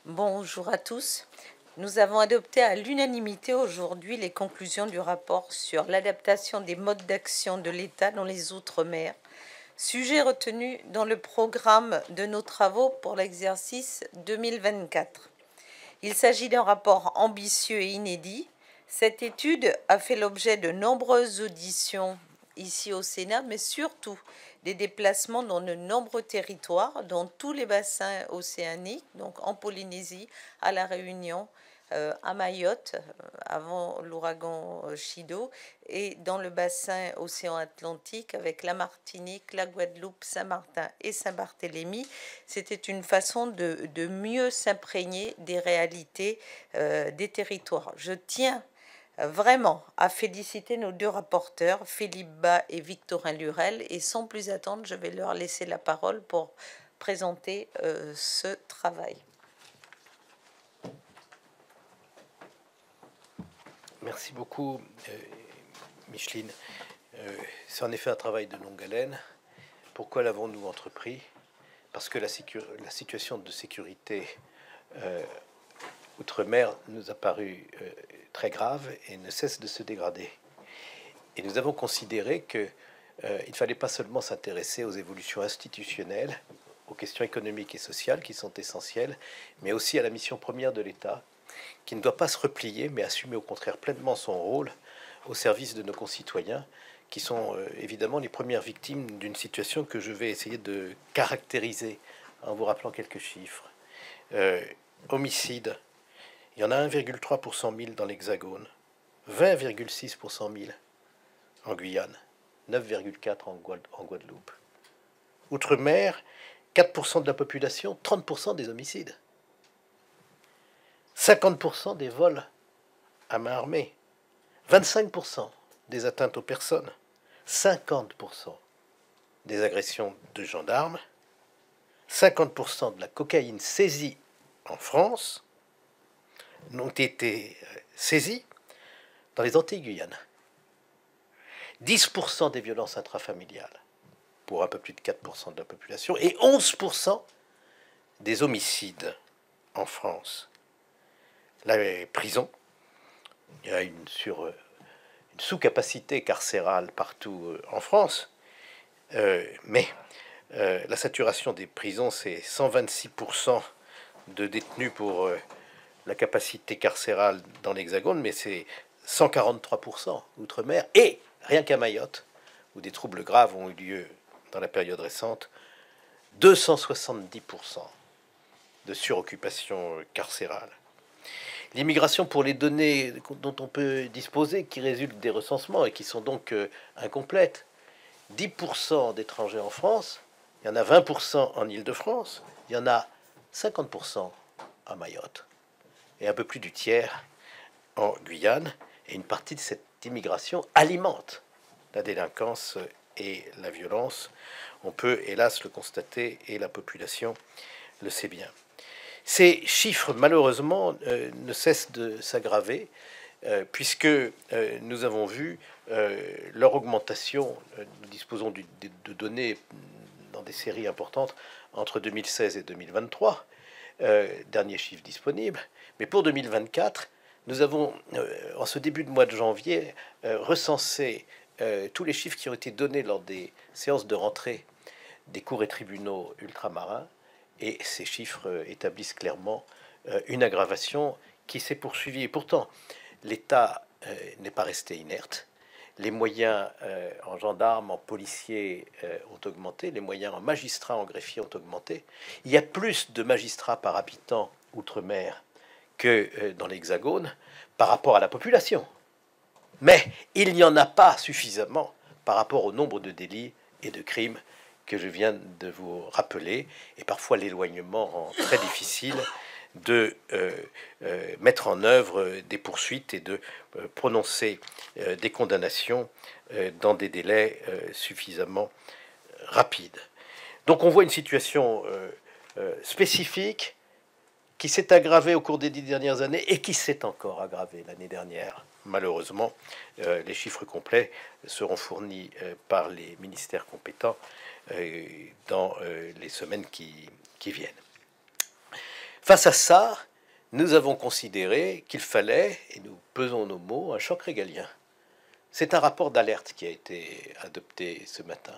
Bonjour à tous. Nous avons adopté à l'unanimité aujourd'hui les conclusions du rapport sur l'adaptation des modes d'action de l'État dans les Outre-mer, sujet retenu dans le programme de nos travaux pour l'exercice 2024. Il s'agit d'un rapport ambitieux et inédit. Cette étude a fait l'objet de nombreuses auditions ici au Sénat, mais surtout des déplacements dans de nombreux territoires, dans tous les bassins océaniques, donc en Polynésie, à La Réunion, à Mayotte, avant l'ouragan Chido, et dans le bassin océan Atlantique avec la Martinique, la Guadeloupe, Saint-Martin et Saint-Barthélemy. C'était une façon de mieux s'imprégner des réalités des territoires. Je tiens vraiment à féliciter nos deux rapporteurs, Philippe Bas et Victorin Lurel, et sans plus attendre, je vais leur laisser la parole pour présenter ce travail. Merci beaucoup, Micheline. C'est en effet un travail de longue haleine. Pourquoi l'avons-nous entrepris? Parce que la situation de sécurité outre-mer nous a paru très grave et ne cesse de se dégrader. Et nous avons considéré qu'il ne fallait pas seulement s'intéresser aux évolutions institutionnelles, aux questions économiques et sociales qui sont essentielles, mais aussi à la mission première de l'État, qui ne doit pas se replier, mais assumer au contraire pleinement son rôle au service de nos concitoyens, qui sont évidemment les premières victimes d'une situation que je vais essayer de caractériser en vous rappelant quelques chiffres. Homicides, il y en a 1,3 pour 100 000 dans l'Hexagone, 20,6 pour 100 000 en Guyane, 9,4 en Guadeloupe. Outre-mer, 4% de la population, 30% des homicides. 50% des vols à main armée, 25% des atteintes aux personnes, 50% des agressions de gendarmes, 50% de la cocaïne saisie en France n'ont été saisis dans les Antilles-Guyane. 10% des violences intrafamiliales pour un peu plus de 4% de la population et 11% des homicides en France. La prison, il y a une sous-capacité carcérale partout en France, mais la saturation des prisons, c'est 126% de détenus pour la capacité carcérale dans l'Hexagone, mais c'est 143% outre-mer, et rien qu'à Mayotte, où des troubles graves ont eu lieu dans la période récente, 270% de suroccupation carcérale. L'immigration, pour les données dont on peut disposer, qui résultent des recensements et qui sont donc incomplètes, 10% d'étrangers en France, il y en a 20% en Île-de-France, il y en a 50% à Mayotte, et un peu plus du tiers en Guyane. Et une partie de cette immigration alimente la délinquance et la violence. On peut hélas le constater, et la population le sait bien. Ces chiffres, malheureusement, ne cessent de s'aggraver, puisque nous avons vu leur augmentation. Nous disposons de données dans des séries importantes entre 2016 et 2023, dernier chiffre disponible. Mais pour 2024, nous avons, en ce début de mois de janvier, recensé tous les chiffres qui ont été donnés lors des séances de rentrée des cours et tribunaux ultramarins. Et ces chiffres établissent clairement une aggravation qui s'est poursuivie. Et pourtant, l'État n'est pas resté inerte. Les moyens en gendarmes, en policiers ont augmenté. Les moyens en magistrats, en greffiers ont augmenté. Il y a plus de magistrats par habitant outre-mer que dans l'Hexagone par rapport à la population. Mais il n'y en a pas suffisamment par rapport au nombre de délits et de crimes que je viens de vous rappeler, et parfois l'éloignement rend très difficile de mettre en œuvre des poursuites et de prononcer des condamnations dans des délais suffisamment rapides. Donc on voit une situation spécifique qui s'est aggravée au cours des 10 dernières années et qui s'est encore aggravée l'année dernière. Malheureusement, les chiffres complets seront fournis par les ministères compétents dans les semaines qui viennent. Face à ça, nous avons considéré qu'il fallait, et nous pesons nos mots, un choc régalien. C'est un rapport d'alerte qui a été adopté ce matin,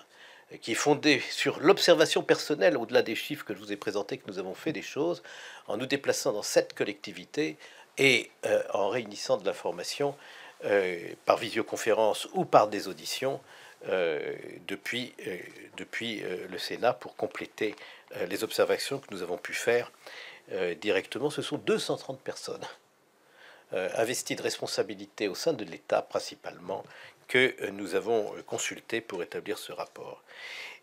qui est fondé sur l'observation personnelle, au-delà des chiffres que je vous ai présentés, que nous avons fait des choses, en nous déplaçant dans 7 collectivités et en réunissant de l'information par visioconférence ou par des auditions depuis le Sénat pour compléter les observations que nous avons pu faire directement. Ce sont 230 personnes investies de responsabilités au sein de l'État principalement que nous avons consulté pour établir ce rapport.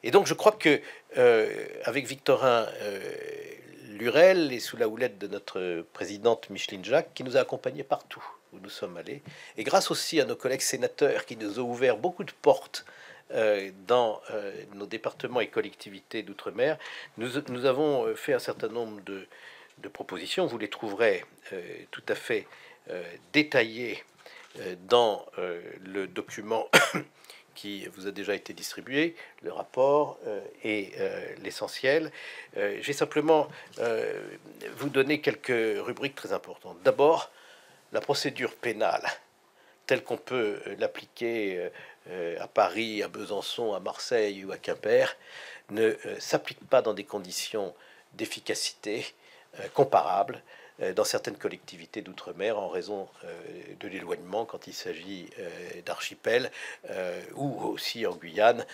Et donc je crois que avec Victorin Lurel et sous la houlette de notre présidente Micheline Jacques, qui nous a accompagnés partout où nous sommes allés, et grâce aussi à nos collègues sénateurs qui nous ont ouvert beaucoup de portes dans nos départements et collectivités d'outre-mer, nous avons fait un certain nombre de propositions. Vous les trouverez tout à fait détaillées dans le document qui vous a déjà été distribué, le rapport et l'essentiel. J'ai simplement vous donner quelques rubriques très importantes. D'abord, la procédure pénale, telle qu'on peut l'appliquer à Paris, à Besançon, à Marseille ou à Quimper, ne s'applique pas dans des conditions d'efficacité comparables dans certaines collectivités d'outre-mer en raison de l'éloignement quand il s'agit d'archipels ou aussi en Guyane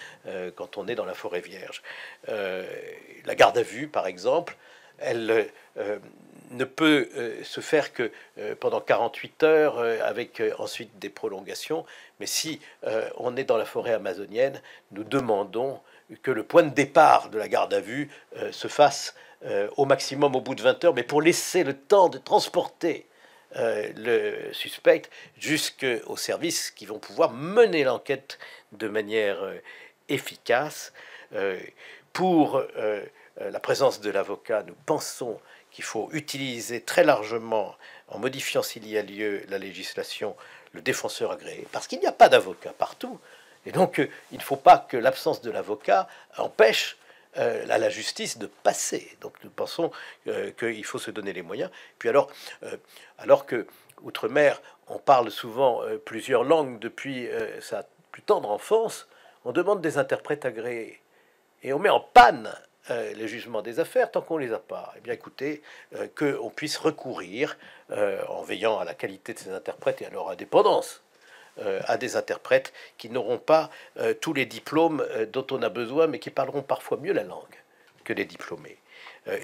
quand on est dans la forêt vierge. La garde à vue, par exemple, elle ne peut se faire que pendant 48 heures avec ensuite des prolongations. Mais si on est dans la forêt amazonienne, nous demandons que le point de départ de la garde à vue se fasse au maximum au bout de 20 heures, mais pour laisser le temps de transporter le suspect jusqu'aux services qui vont pouvoir mener l'enquête de manière efficace. Pour la présence de l'avocat, nous pensons qu'il faut utiliser très largement, en modifiant s'il y a lieu la législation, le défenseur agréé, parce qu'il n'y a pas d'avocat partout. Et donc, il ne faut pas que l'absence de l'avocat empêche à la justice de passer. Donc, nous pensons qu'il faut se donner les moyens. Puis alors que, outre-mer, on parle souvent plusieurs langues depuis sa plus tendre enfance, on demande des interprètes agréés. Et on met en panne les jugements des affaires tant qu'on ne les a pas. Eh bien, écoutez, qu'on puisse recourir, en veillant à la qualité de ces interprètes et à leur indépendance, à des interprètes qui n'auront pas tous les diplômes dont on a besoin, mais qui parleront parfois mieux la langue que les diplômés.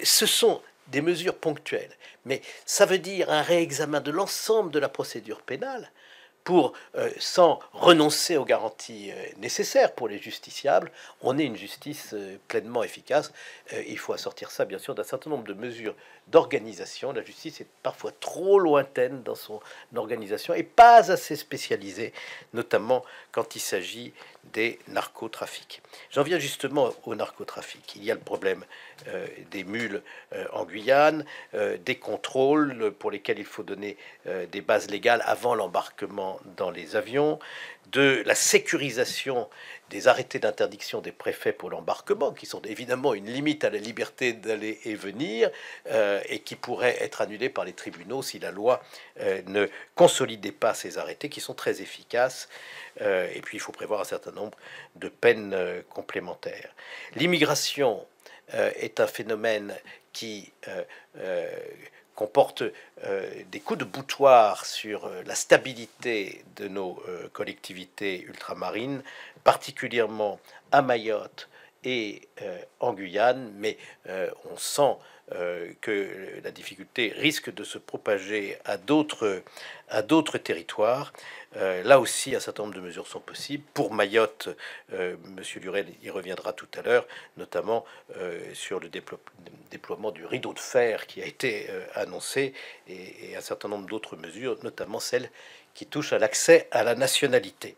Ce sont des mesures ponctuelles, mais ça veut dire un réexamen de l'ensemble de la procédure pénale pour, sans renoncer aux garanties nécessaires pour les justiciables, on ait une justice pleinement efficace. Il faut assortir ça, bien sûr, d'un certain nombre de mesures d'organisation. La justice est parfois trop lointaine dans son organisation et pas assez spécialisée, notamment quand il s'agit des narcotrafics. J'en viens justement au narcotrafic. Il y a le problème des mules en Guyane, des contrôles pour lesquels il faut donner des bases légales avant l'embarquement dans les avions, de la sécurisation des arrêtés d'interdiction des préfets pour l'embarquement, qui sont évidemment une limite à la liberté d'aller et venir, et qui pourraient être annulés par les tribunaux si la loi ne consolidait pas ces arrêtés, qui sont très efficaces. Et puis il faut prévoir un certain nombre de peines complémentaires. L'immigration est un phénomène qui comporte des coups de boutoir sur la stabilité de nos collectivités ultramarines, particulièrement à Mayotte et en Guyane, mais on sent que la difficulté risque de se propager à d'autres territoires. Là aussi, un certain nombre de mesures sont possibles. Pour Mayotte, Monsieur Lurel y reviendra tout à l'heure, notamment sur le déploiement du rideau de fer qui a été annoncé, et un certain nombre d'autres mesures, notamment celles qui touchent à l'accès à la nationalité.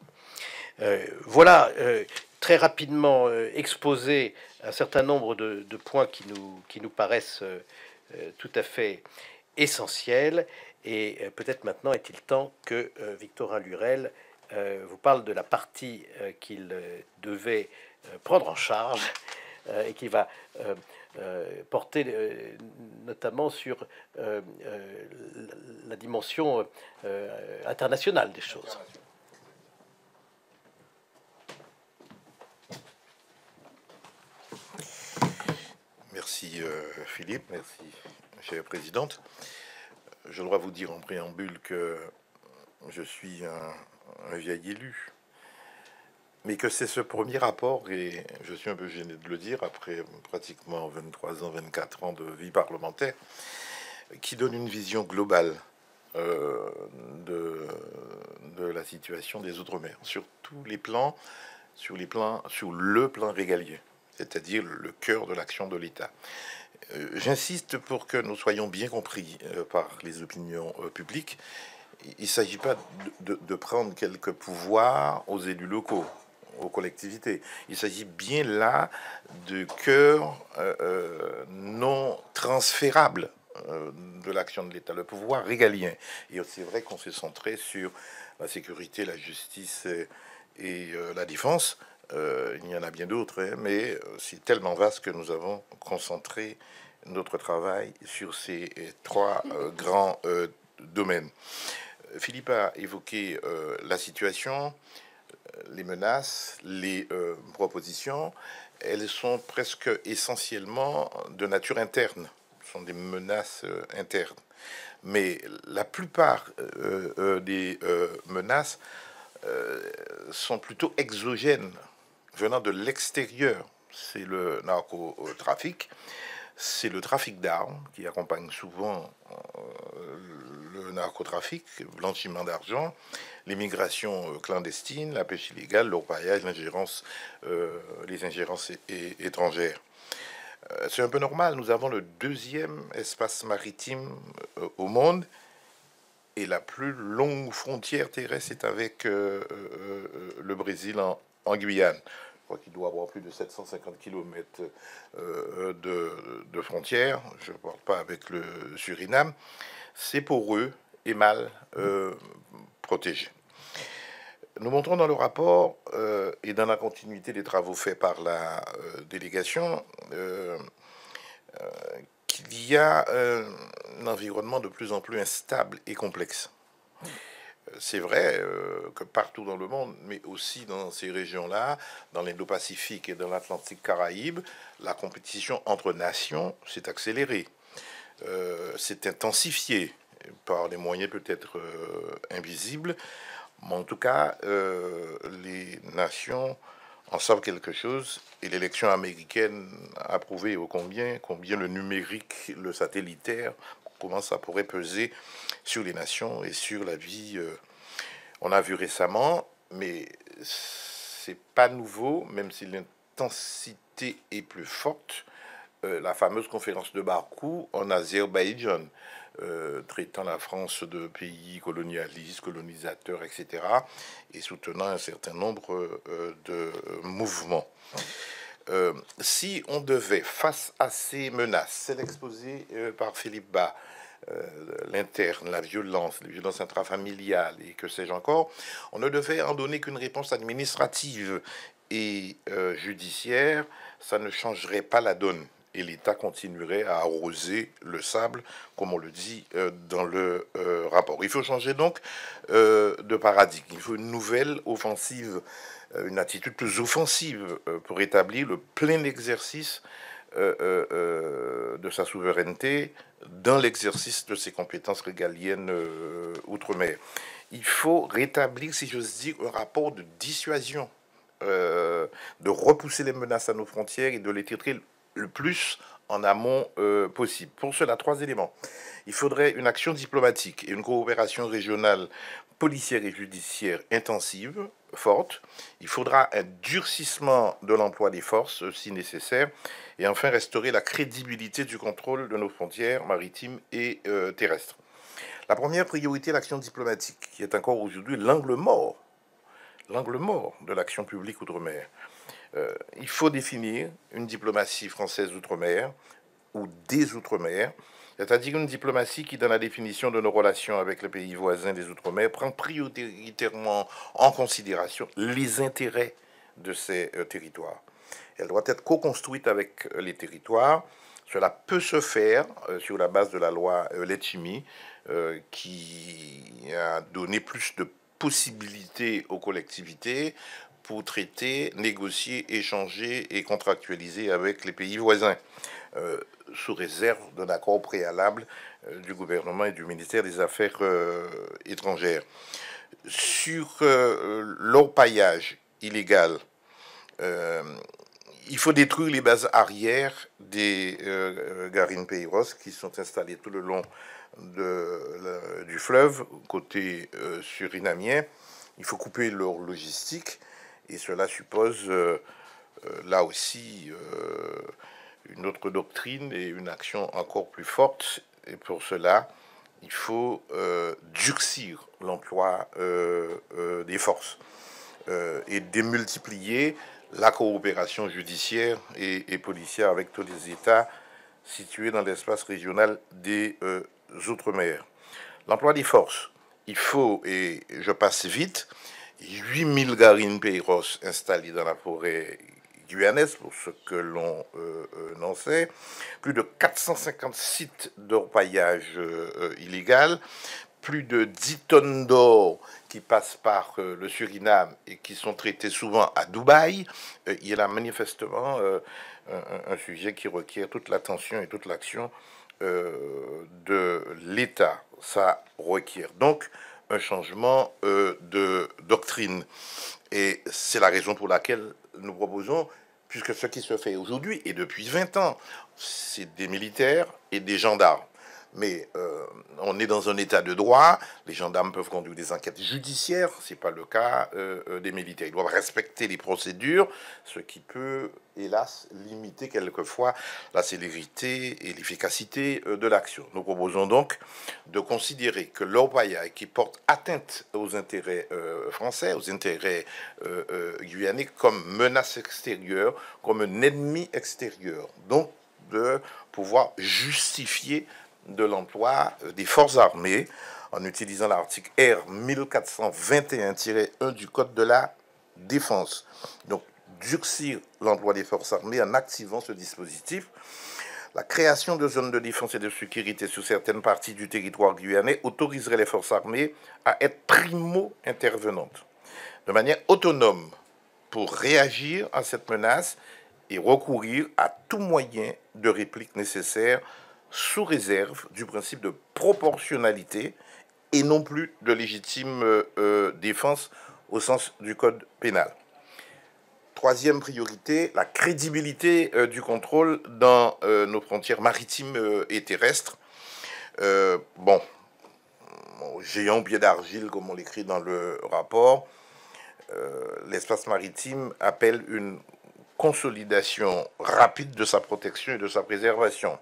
Voilà très rapidement exposer un certain nombre de points qui nous paraissent tout à fait essentiels. Et peut-être maintenant est-il temps que Victorin Lurel vous parle de la partie qu'il devait prendre en charge et qui va porté notamment sur la dimension internationale des choses. Merci Philippe, merci chère présidente. Je dois vous dire en préambule que je suis un vieil élu, mais que c'est ce premier rapport, et je suis un peu gêné de le dire, après pratiquement 23 ans, 24 ans de vie parlementaire, qui donne une vision globale de la situation des Outre-mer, sur tous les plans, sur le plan régalien, c'est-à-dire le cœur de l'action de l'État. J'insiste pour que nous soyons bien compris par les opinions publiques. Il ne s'agit pas de prendre quelques pouvoirs aux élus locaux, aux collectivités. Il s'agit bien là de cœur non transférable de l'action de l'État, le pouvoir régalien. Et c'est vrai qu'on s'est centré sur la sécurité, la justice et la défense. Il y en a bien d'autres, hein, mais c'est tellement vaste que nous avons concentré notre travail sur ces trois grands domaines. Philippe a évoqué la situation, les menaces, les propositions. Elles sont presque essentiellement de nature interne. Ce sont des menaces internes. Mais la plupart des menaces sont plutôt exogènes, venant de l'extérieur. C'est le narcotrafic, c'est le trafic d'armes qui accompagne souvent le narcotrafic, le blanchiment d'argent, l'immigration clandestine, la pêche illégale, l'orpaillage, les ingérences étrangères. C'est un peu normal, nous avons le deuxième espace maritime au monde, et la plus longue frontière terrestre est avec le Brésil en Guyane. Je crois qu'il doit avoir plus de 750 km de frontières. Je ne parle pas avec le Suriname. C'est poreux et mal protégé. Nous montrons dans le rapport et dans la continuité des travaux faits par la délégation qu'il y a un environnement de plus en plus instable et complexe. C'est vrai que partout dans le monde, mais aussi dans ces régions-là, dans l'Indo-Pacifique et dans l'Atlantique Caraïbe, la compétition entre nations s'est accélérée, s'est intensifiée par des moyens peut-être invisibles, mais en tout cas, les nations en savent quelque chose, et l'élection américaine a prouvé combien le numérique, le satellitaire, comment ça pourrait peser sur les nations et sur la vie. On a vu récemment, mais c'est pas nouveau, même si l'intensité est plus forte, la fameuse conférence de Bakou en Azerbaïdjan, traitant la France de pays colonialistes, colonisateurs, etc., et soutenant un certain nombre de mouvements. Si on devait, face à ces menaces, c'est l'exposé par Philippe Bas, l'interne, la violence, les violences intrafamiliales et que sais-je encore, on ne devait en donner qu'une réponse administrative et judiciaire, ça ne changerait pas la donne. Et l'État continuerait à arroser le sable, comme on le dit dans le rapport. Il faut changer donc de paradigme. Il faut une nouvelle offensive, une attitude plus offensive pour établir le plein exercice de sa souveraineté dans l'exercice de ses compétences régaliennes outre-mer. Il faut rétablir, si j'ose dire, un rapport de dissuasion, de repousser les menaces à nos frontières et de les traiter le plus en amont possible. Pour cela, 3 éléments. Il faudrait une action diplomatique et une coopération régionale policière et judiciaire intensive, forte. Il faudra un durcissement de l'emploi des forces, si nécessaire. Et enfin, restaurer la crédibilité du contrôle de nos frontières maritimes et terrestres. La première priorité, l'action diplomatique, qui est encore aujourd'hui l'angle mort de l'action publique outre-mer. Il faut définir une diplomatie française outre-mer ou des outre-mer, c'est-à-dire une diplomatie qui, dans la définition de nos relations avec les pays voisins des outre-mer, prend prioritairement en considération les intérêts de ces territoires. Elle doit être co-construite avec les territoires. Cela peut se faire sur la base de la loi Letchimy, qui a donné plus de possibilités aux collectivités pour traiter, négocier, échanger et contractualiser avec les pays voisins, sous réserve d'un accord préalable du gouvernement et du ministère des Affaires étrangères. Sur l'orpaillage illégal, il faut détruire les bases arrières des Garines Peiros qui sont installées tout le long du fleuve, côté surinamien. Il faut couper leur logistique et cela suppose là aussi une autre doctrine et une action encore plus forte. Et pour cela, il faut durcir l'emploi des forces et démultiplier la coopération judiciaire et policière avec tous les États situés dans l'espace régional des Outre-mer. L'emploi des forces, il faut, et je passe vite, 8000 Garines Peiros installées dans la forêt guyanaise, pour ce que l'on en sait, plus de 450 sites d'orpaillage illégal, plus de 10 tonnes d'or qui passent par le Suriname et qui sont traités souvent à Dubaï. Il y a là manifestement un sujet qui requiert toute l'attention et toute l'action de l'État. Ça requiert donc un changement de doctrine. Et c'est la raison pour laquelle nous proposons, puisque ce qui se fait aujourd'hui et depuis 20 ans, c'est des militaires et des gendarmes. Mais on est dans un état de droit, les gendarmes peuvent conduire des enquêtes judiciaires, ce n'est pas le cas des militaires. Ils doivent respecter les procédures, ce qui peut, hélas, limiter quelquefois la célérité et l'efficacité de l'action. Nous proposons donc de considérer que l'orpaillage qui porte atteinte aux intérêts français, aux intérêts guyanais, comme menace extérieure, comme un ennemi extérieur. Donc, de pouvoir justifier de l'emploi des forces armées en utilisant l'article R 1421-1 du Code de la Défense. Donc, durcir l'emploi des forces armées en activant ce dispositif. La création de zones de défense et de sécurité sur certaines parties du territoire guyanais autoriserait les forces armées à être primo-intervenantes, de manière autonome, pour réagir à cette menace et recourir à tout moyen de réplique nécessaire sous réserve du principe de proportionnalité et non plus de légitime défense au sens du code pénal. Troisième priorité, la crédibilité du contrôle dans nos frontières maritimes et terrestres. Géant au pied d'argile, comme on l'écrit dans le rapport, l'espace maritime appelle une consolidation rapide de sa protection et de sa préservation.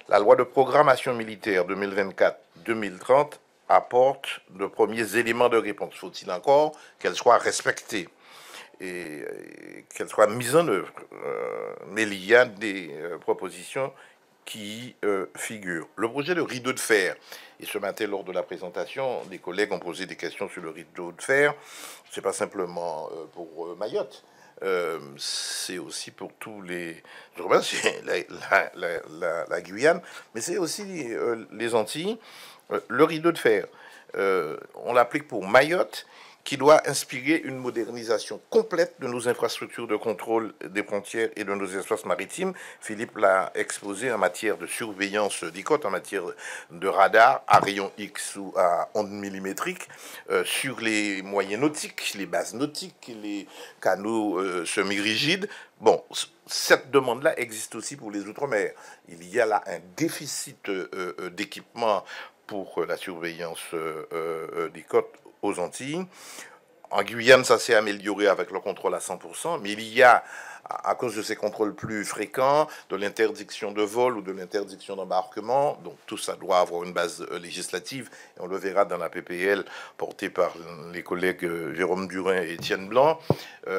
La loi de programmation militaire 2024-2030 apporte de premiers éléments de réponse. Faut-il encore qu'elle soit respectée et qu'elle soit mise en œuvre. Mais il y a des propositions qui figurent. Le projet de rideau de fer, et ce matin lors de la présentation, des collègues ont posé des questions sur le rideau de fer. C'est pas simplement pour Mayotte. C'est aussi pour tous les... C'est la Guyane, mais c'est aussi les Antilles. Le rideau de fer, on l'applique pour Mayotte, qui doit inspirer une modernisation complète de nos infrastructures de contrôle des frontières et de nos espaces maritimes. Philippe l'a exposé en matière de surveillance des côtes, en matière de radar à rayon X ou à ondes millimétriques, sur les moyens nautiques, les bases nautiques, les canaux semi-rigides. Bon, cette demande-là existe aussi pour les Outre-mer. Il y a là un déficit d'équipement pour la surveillance des côtes aux Antilles. En Guyane, ça s'est amélioré avec le contrôle à 100%, mais il y a, à cause de ces contrôles plus fréquents, de l'interdiction de vol ou de l'interdiction d'embarquement, donc tout ça doit avoir une base législative, et on le verra dans la PPL portée par les collègues Jérôme Durin et Étienne Blanc. Il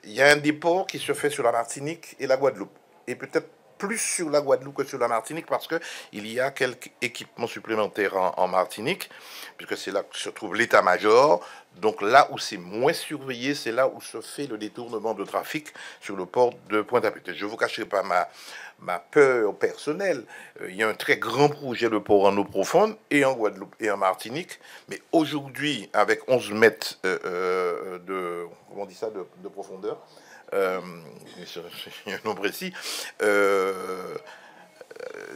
y a un déport qui se fait sur la Martinique et la Guadeloupe, et peut-être plus sur la Guadeloupe que sur la Martinique parce que il y a quelques équipements supplémentaires en Martinique, puisque c'est là que se trouve l'état-major. Donc là où c'est moins surveillé, c'est là où se fait le détournement de trafic sur le port de Pointe-à-Pitre. Je ne vous cacherai pas ma peur personnelle. Il y a un très grand projet de port en eau profonde, et en Guadeloupe et en Martinique. Mais aujourd'hui, avec 11 mètres comment on dit ça, de profondeur, c'est un nom précis,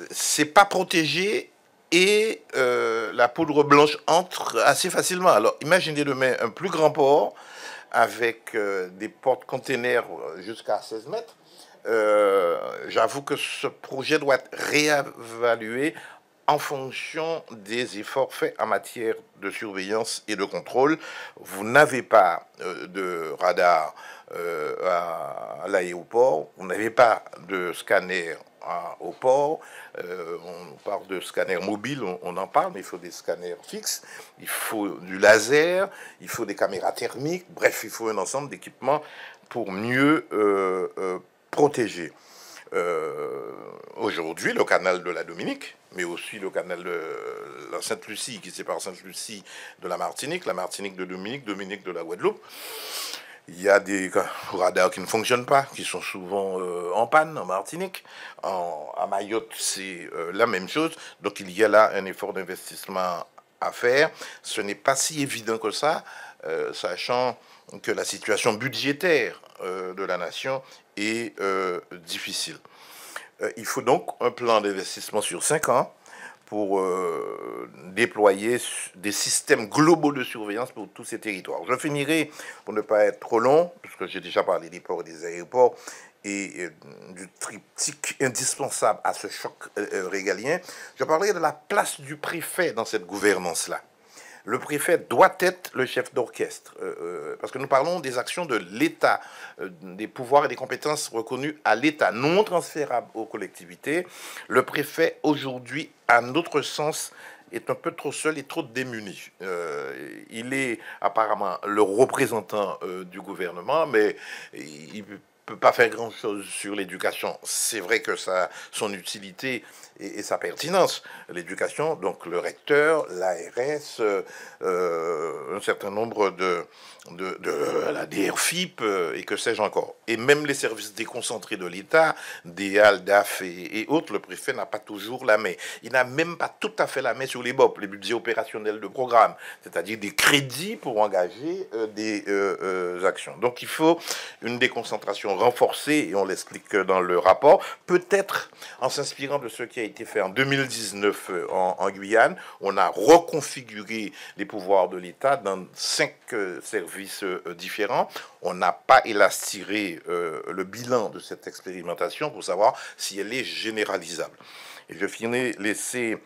c'est pas protégé et la poudre blanche entre assez facilement. Alors imaginez demain un plus grand port avec des portes-containers jusqu'à 16 mètres. J'avoue que ce projet doit être réévalué en fonction des efforts faits en matière de surveillance et de contrôle. Vous n'avez pas de radar à l'aéroport, vous n'avez pas de scanner au port, on parle de scanner mobile, on en parle, mais il faut des scanners fixes, il faut du laser, il faut des caméras thermiques, bref, il faut un ensemble d'équipements pour mieux protéger. Aujourd'hui, le canal de la Dominique, mais aussi le canal de la Sainte-Lucie, qui sépare Sainte-Lucie de la Martinique de Dominique, Dominique de la Guadeloupe. Il y a des radars qui ne fonctionnent pas, qui sont souvent en panne en Martinique. À Mayotte, c'est la même chose. Donc il y a là un effort d'investissement à faire. Ce n'est pas si évident que ça, sachant que la situation budgétaire de la nation est difficile. Il faut donc un plan d'investissement sur 5 ans pour déployer des systèmes globaux de surveillance pour tous ces territoires. Je finirai, pour ne pas être trop long, puisque j'ai déjà parlé des ports et des aéroports, et du triptyque indispensable à ce choc régalien, je parlerai de la place du préfet dans cette gouvernance-là. Le préfet doit être le chef d'orchestre, parce que nous parlons des actions de l'État, des pouvoirs et des compétences reconnus à l'État, non transférables aux collectivités. Le préfet, aujourd'hui, à notre sens, est un peu trop seul et trop démuni. Il est apparemment le représentant du gouvernement, mais il peut pas faire grand-chose sur l'éducation. C'est vrai que ça a son utilité et sa pertinence. L'éducation, donc le recteur, l'ARS, un certain nombre de la DRFIP et que sais-je encore. Et même les services déconcentrés de l'État, DEAL, DAF et autres, le préfet n'a pas toujours la main. Il n'a même pas tout à fait la main sur les BOP, les budgets opérationnels de programme, c'est-à-dire des crédits pour engager des actions. Donc il faut une déconcentration renforcée, et on l'explique dans le rapport, peut-être en s'inspirant de ce qui a été fait en 2019 en Guyane. On a reconfiguré les pouvoirs de l'État dans 5 services différents. On n'a pas élastiré le bilan de cette expérimentation pour savoir si elle est généralisable. Et je finis laisser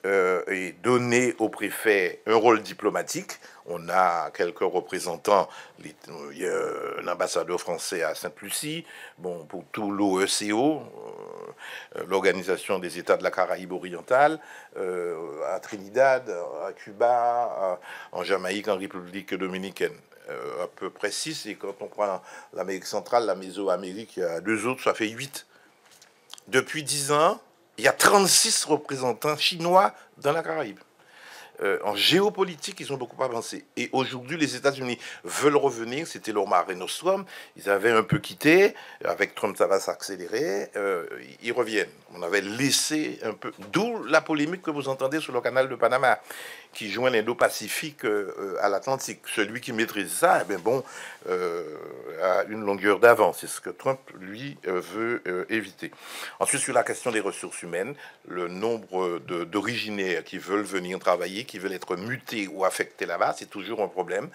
et donner au préfet un rôle diplomatique. On a quelques représentants, il y a un ambassadeur français à Sainte-Lucie, bon, pour tout l'OECO, l'Organisation des États de la Caraïbe orientale, à Trinidad, à Cuba, en Jamaïque, en République dominicaine. À peu près 6, et quand on prend l'Amérique centrale, la Mésoamérique, il y a 2 autres, ça fait 8. Depuis 10 ans, il y a 36 représentants chinois dans la Caraïbe. En géopolitique, ils ont beaucoup avancé. Et aujourd'hui, les États-Unis veulent revenir. C'était leur Mare Nostrum. Ils avaient un peu quitté. Avec Trump, ça va s'accélérer. Ils reviennent. On avait laissé un peu. D'où la polémique que vous entendez sur le canal de Panama, qui joint l'Indo-Pacifique à l'Atlantique. Celui qui maîtrise ça, eh bien bon, a une longueur d'avance. C'est ce que Trump, lui, veut éviter. Ensuite, sur la question des ressources humaines, le nombre d'originaires qui veulent venir travailler, qui veulent être mutés ou affectés là-bas, c'est toujours un problème.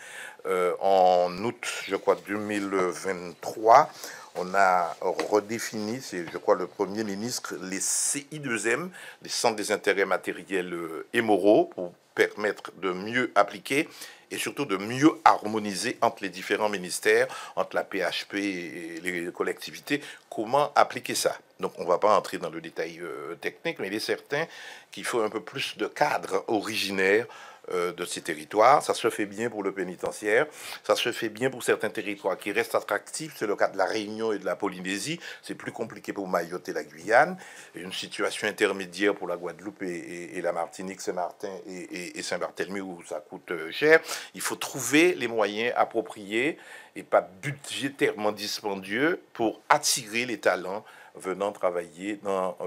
En août, je crois, 2023, on a redéfini, c'est, je crois, le Premier ministre, les CI2M, les centres des intérêts matériels et moraux, pour permettre de mieux appliquer et surtout de mieux harmoniser entre les différents ministères, entre la PHP et les collectivités, comment appliquer ça. Donc on ne va pas entrer dans le détail technique, mais il est certain qu'il faut un peu plus de cadres originaires de ces territoires. Ça se fait bien pour le pénitentiaire, ça se fait bien pour certains territoires qui restent attractifs. C'est le cas de la Réunion et de la Polynésie. C'est plus compliqué pour Mayotte et la Guyane. Une situation intermédiaire pour la Guadeloupe et la Martinique, Saint-Martin et Saint-Barthélemy où ça coûte cher. Il faut trouver les moyens appropriés et pas budgétairement dispendieux pour attirer les talents venant travailler dans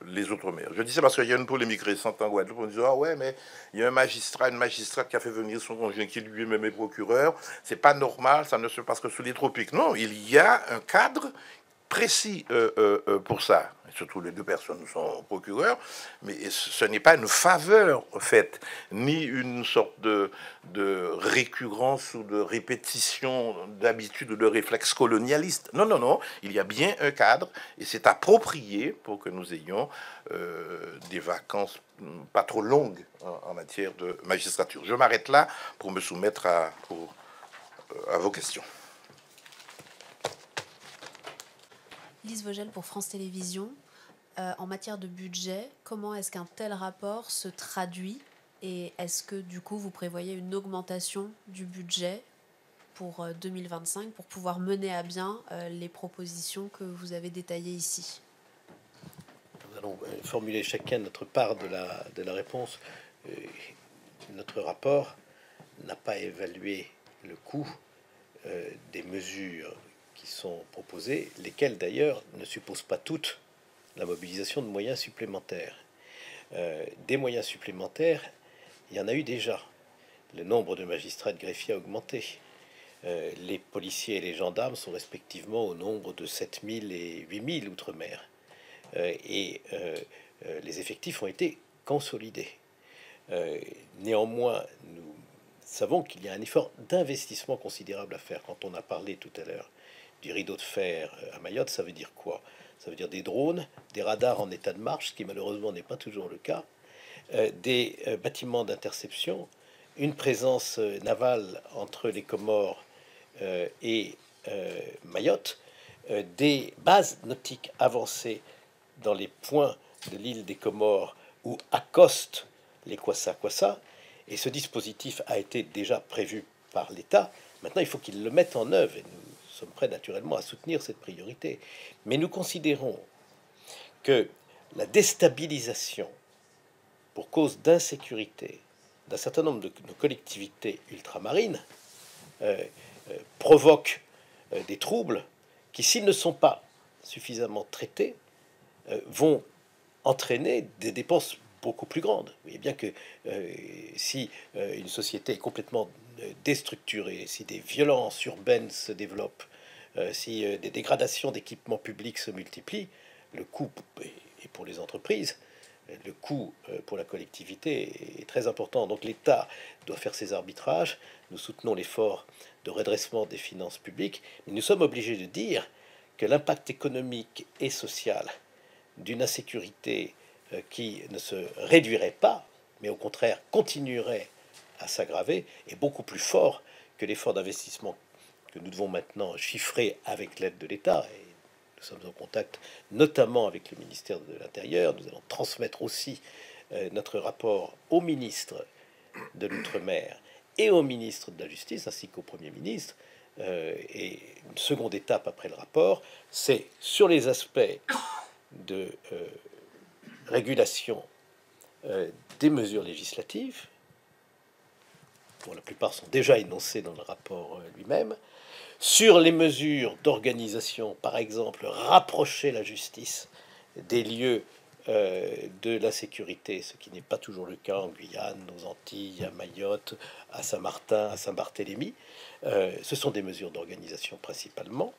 les Outre-mer. Je dis ça parce qu'il y a une polémique récente en Guadeloupe. On dit ah ouais, mais il y a un magistrat, une magistrate qui a fait venir son conjoint qui lui-même est procureur. C'est pas normal, ça ne se passe que sous les tropiques. Non, il y a un cadre précis pour ça. Et surtout, les deux personnes sont procureurs, mais ce n'est pas une faveur faite, ni une sorte de récurrence ou de répétition d'habitude ou de réflexe colonialiste. Non, non, non, il y a bien un cadre, et c'est approprié pour que nous ayons des vacances pas trop longues en matière de magistrature. Je m'arrête là pour me soumettre à vos questions. Lise Vogel pour France Télévisions. En matière de budget, comment est-ce qu'un tel rapport se traduit et est-ce que du coup vous prévoyez une augmentation du budget pour 2025 pour pouvoir mener à bien les propositions que vous avez détaillées ici? Nous allons formuler chacun notre part de la réponse. Notre rapport n'a pas évalué le coût des mesures qui sont proposées, lesquelles d'ailleurs ne supposent pas toutes la mobilisation de moyens supplémentaires. Des moyens supplémentaires, il y en a eu déjà. Le nombre de magistrats et de greffiers a augmenté. Les policiers et les gendarmes sont respectivement au nombre de 7 000 et 8 000 outre-mer. Les effectifs ont été consolidés. Néanmoins, nous savons qu'il y a un effort d'investissement considérable à faire. Quand on a parlé tout à l'heure du rideau de fer à Mayotte, ça veut dire quoi? Ça veut dire des drones, des radars en état de marche, ce qui malheureusement n'est pas toujours le cas, des bâtiments d'interception, une présence navale entre les Comores et Mayotte, des bases nautiques avancées dans les points de l'île des Comores où accostent les kwassa-kwassa, et ce dispositif a été déjà prévu par l'État. Maintenant, il faut qu'il le mette en œuvre, et nous sommes prêts naturellement à soutenir cette priorité. Mais nous considérons que la déstabilisation pour cause d'insécurité d'un certain nombre de nos collectivités ultramarines provoque des troubles qui, s'ils ne sont pas suffisamment traités, vont entraîner des dépenses beaucoup plus grandes. Vous voyez bien que si une société est complètement déstructurée, si des violences urbaines se développent, si des dégradations d'équipements publics se multiplient, le coût, et pour les entreprises, le coût pour la collectivité est très important. Donc l'État doit faire ses arbitrages. Nous soutenons l'effort de redressement des finances publiques, mais nous sommes obligés de dire que l'impact économique et social d'une insécurité qui ne se réduirait pas, mais au contraire continuerait à s'aggraver, est beaucoup plus fort que l'effort d'investissement que nous devons maintenant chiffrer avec l'aide de l'État. Et nous sommes en contact notamment avec le ministère de l'Intérieur. Nous allons transmettre aussi notre rapport au ministre de l'Outre-mer et au ministre de la Justice, ainsi qu'au Premier ministre. Et une seconde étape après le rapport, c'est sur les aspects de régulation des mesures législatives, pour la plupart sont déjà énoncées dans le rapport lui-même, sur les mesures d'organisation, par exemple, rapprocher la justice des lieux de la sécurité, ce qui n'est pas toujours le cas en Guyane, aux Antilles, à Mayotte, à Saint-Martin, à Saint-Barthélemy. Ce sont des mesures d'organisation principalement.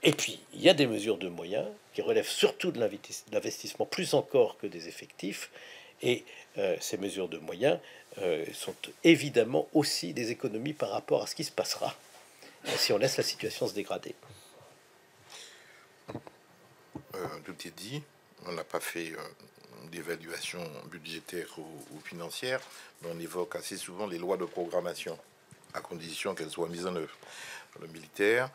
Et puis, il y a des mesures de moyens qui relèvent surtout de l'investissement, plus encore que des effectifs. Et ces mesures de moyens sont évidemment aussi des économies par rapport à ce qui se passera si on laisse la situation se dégrader. Tout est dit. On n'a pas fait d'évaluation budgétaire ou financière, mais on évoque assez souvent les lois de programmation, à condition qu'elles soient mises en œuvre. Le militaire,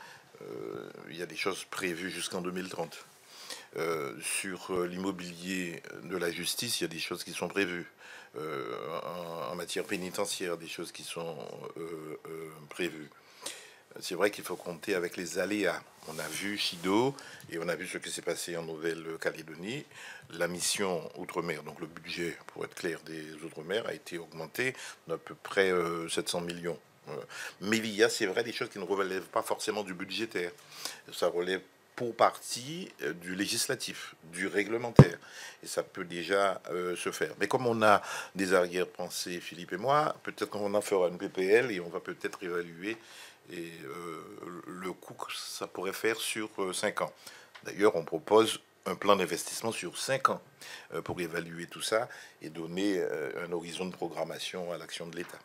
il y a des choses prévues jusqu'en 2030. Sur l'immobilier de la justice, il y a des choses qui sont prévues. En matière pénitentiaire, des choses qui sont prévues. C'est vrai qu'il faut compter avec les aléas. On a vu Chido et on a vu ce qui s'est passé en Nouvelle-Calédonie. La mission Outre-mer, donc le budget, pour être clair, des Outre-mer a été augmenté d'à peu près 700 millions. Mais il y a, c'est vrai, des choses qui ne relèvent pas forcément du budgétaire. Ça relève pour partie du législatif, du réglementaire. Et ça peut déjà se faire. Mais comme on a des arrière-pensées, Philippe et moi, peut-être qu'on en fera une PPL et on va peut-être évaluer et le coût que ça pourrait faire sur 5 ans. D'ailleurs, on propose un plan d'investissement sur 5 ans pour évaluer tout ça et donner un horizon de programmation à l'action de l'État.